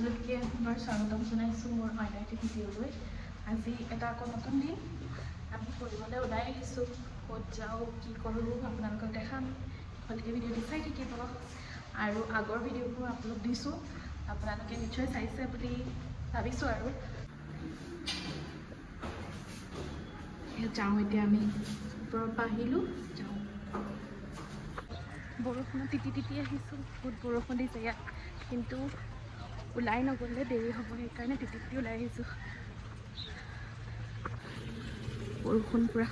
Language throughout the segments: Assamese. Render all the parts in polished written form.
সকলোকে মই স্বাগতম জনাইছোঁ মোৰ অন্য এটি ভিডিঅ'লৈ। আজি এটা আকৌ নতুন দিন আমি ফুৰিবলৈ ওলাই আহিছোঁ। ক'ত যাওঁ কি কৰোঁ আপোনালোকক দেখাম, ভালকৈ ভিডিঅ'টো চাই থাকিব। আৰু আগৰ ভিডিঅ'বোৰ আপলোড দিছোঁ, আপোনালোকে নিশ্চয় চাইছে বুলি ভাবিছোঁ। আৰু যাওঁ এতিয়া আমি ওপৰৰ পৰা আহিলোঁ, যাওঁ। বৰষুণত তিতি তিতি আহিছোঁ, বহুত বৰষুণ দিছে ইয়াত, কিন্তু ওলাই নগ'লে দেৰি হ'ব, সেইকাৰণে তিতি তিতি ওলাই আহিছোঁ। বৰষুণ পুৰা।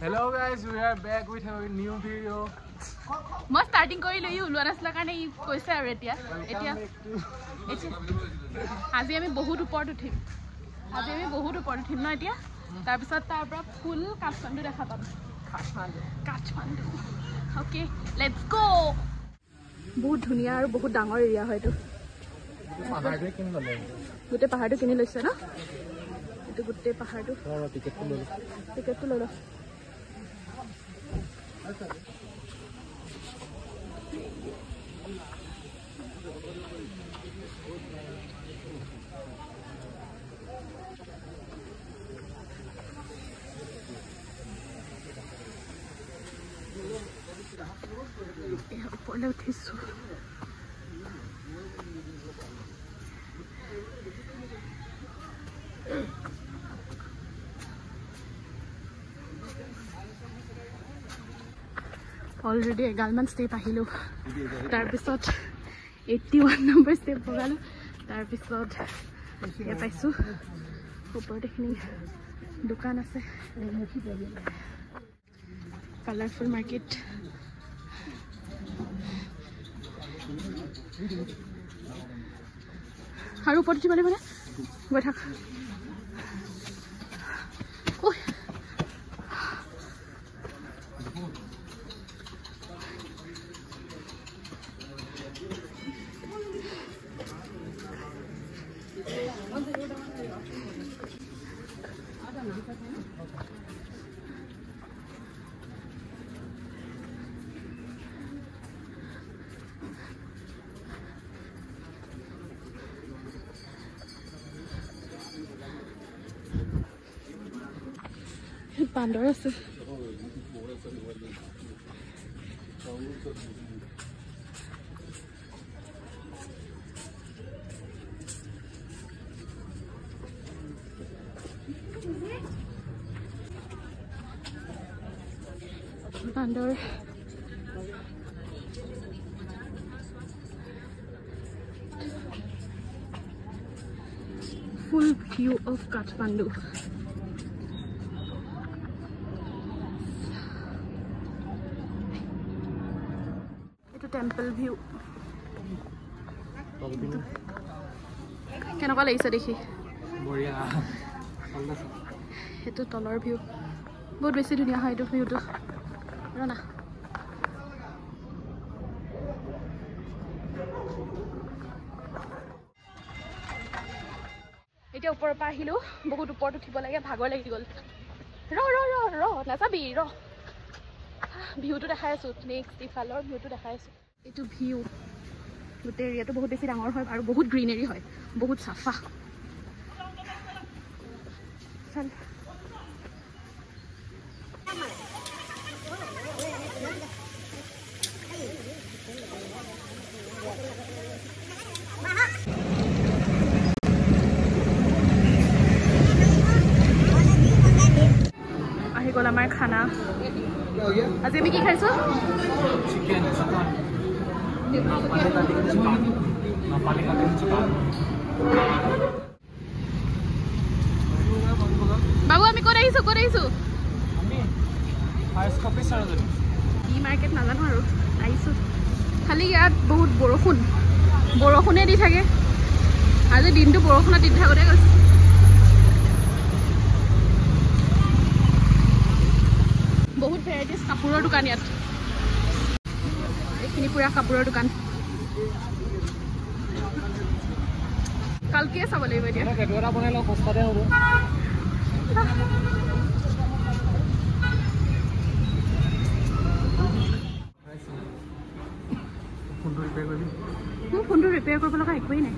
Hello guys, we are back with a new video. মই ষ্টাৰ্টিং কৰিলোঁ, ই ওলোৱা নাছিলা কাৰণে ই কৈছে। আৰু এতিয়া আজি আমি বহুত ওপৰত উঠিম, ন এতিয়া। তাৰপিছত তাৰ পৰা ফুল কাঠমাণ্ডু দেখা পাম। কাঠমাণ্ডু অ'কে, লেটছ গ'। বহুত ধুনীয়া আৰু বহুত ডাঙৰ এৰিয়া হয় এইটো। গোটেই পাহাৰটো কিনি লৈছে ন, এইটো গোটেই পাহাৰটো। টিকেটটো লৈ লওঁ। ওপৰলৈ উঠিছোঁ। অলৰেডি এগালমান ষ্টেপ আহিলোঁ, তাৰপিছত 81 নম্বৰ ষ্টেপ বগালোঁ, তাৰপিছত ইয়াত পাইছোঁ। ওপৰত এইখিনি দোকান আছে, কালাৰফুল মাৰ্কেট। আৰু ওপৰত উঠিব লাগিব নে? গৈ থাক। বান্দৰ আছে। বান্দৰ ফুল view of Kathmandu. Temple view কেনেকুৱা লাগিছে দেখি? সেইটো তলৰ ভিউ, বহুত বেছি ধুনীয়া হয় এইটো ভিউটো। ৰ'না, এতিয়া ওপৰৰ পৰা আহিলোঁ, বহুত ওপৰত উঠিব লাগে, ভাগৰ লাগি গ'ল। নাযাবি, ভিউটো দেখাই আছোঁ। নেক্সট ইফালৰ ভিউটো দেখাই আছোঁ। এইটো ভিউ, গোটেই এৰিয়াটো বহুত বেছি ডাঙৰ হয় আৰু বহুত গ্ৰীনেৰী হয়, বহুত চাফা। আহি গ'ল আমাৰ খানা। আজি আমি কি খাইছোঁ? বাবু আমি ক'ত আহিছোঁ? ই মাৰ্কেট নাজানো আৰু আহিছোঁ। খালি ইয়াত বহুত বৰষুণ, বৰষুণে দি থাকে আজি দিনটো বৰষুণত দি থাকোতে গৈছে বহুত ভেৰাইটিজ কাপোৰৰ দোকান ইয়াত এইখিনি পুৰা কাপোৰৰ দোকান কালকে চাব লাগিব এতিয়া এটা বনাই লওঁ সস্তাতে হ'ব মোৰ ফোনটো ৰিপেয়াৰ কৰিব লগা একোৱেই নাই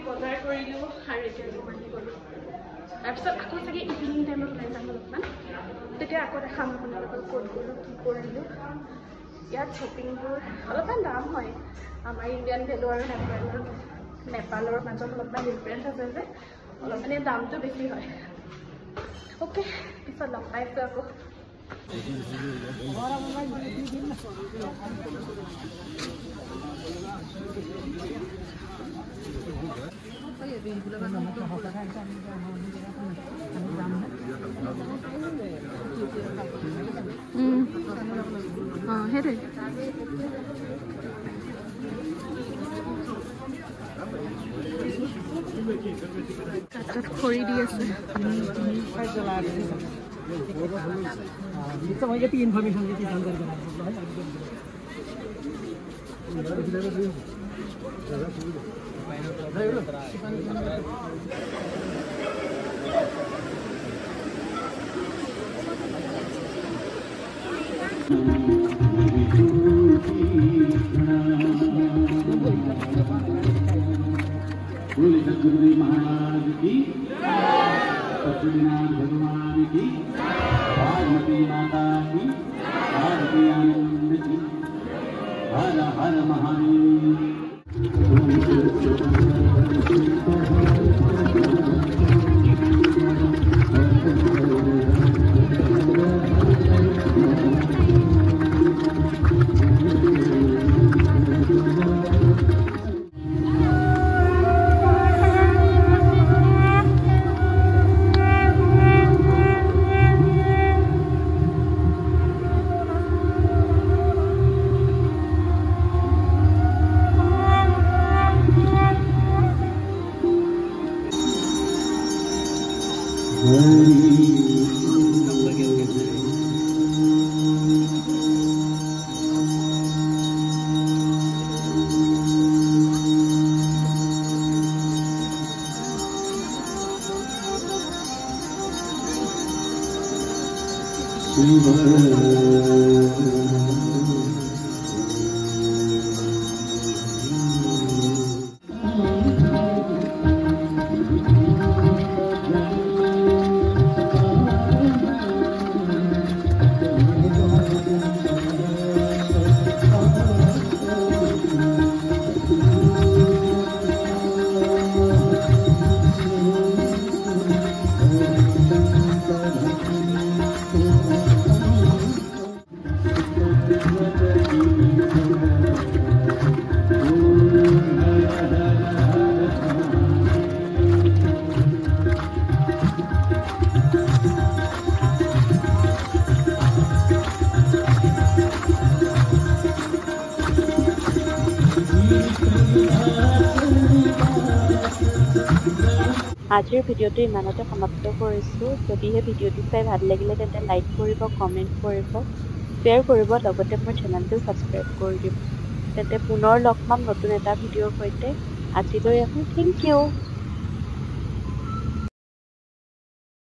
বজাৰ কৰিলোঁ আৰু এতিয়া আহি গ'লোঁ তাৰপিছত আকৌ চাগে ইভিনিং টাইমত ওলাই যাম অলপমান তেতিয়া আকৌ দেখাম আপোনালোকক ক'ত গ'লোঁ কি কৰিলোঁ ইয়াত শ্বপিংবোৰ অলপমান দাম হয় আমাৰ ইণ্ডিয়ান ভেলু আৰু নেপালৰ মাজত অলপমান ডিফাৰেঞ্চ আছে যে অলপমান দামটো বেছি হয় অ'কে পিছত লগ পাইছোঁ আকৌ সেইটোৱে তাত খৰি দি আছে महाराज की सत्यनारायण भगवान की पार्वती माता की आरती आनंद की हर हर महादेव আজিৰ ভিডিঅ'টো ইমানতে সমাপ্ত কৰিছোঁ যদিহে ভিডিঅ'টো চাই ভাল লাগিলে তেন্তে লাইক কৰিব কমেণ্ট কৰিব শ্বেয়াৰ কৰিব লগতে মোৰ চেনেলটো ছাবস্ক্ৰাইব কৰি দিব তেন্তে পুনৰ লগ পাম নতুন এটা ভিডিঅ'ৰ সৈতে আজিলৈ আকৌ থেংক ইউ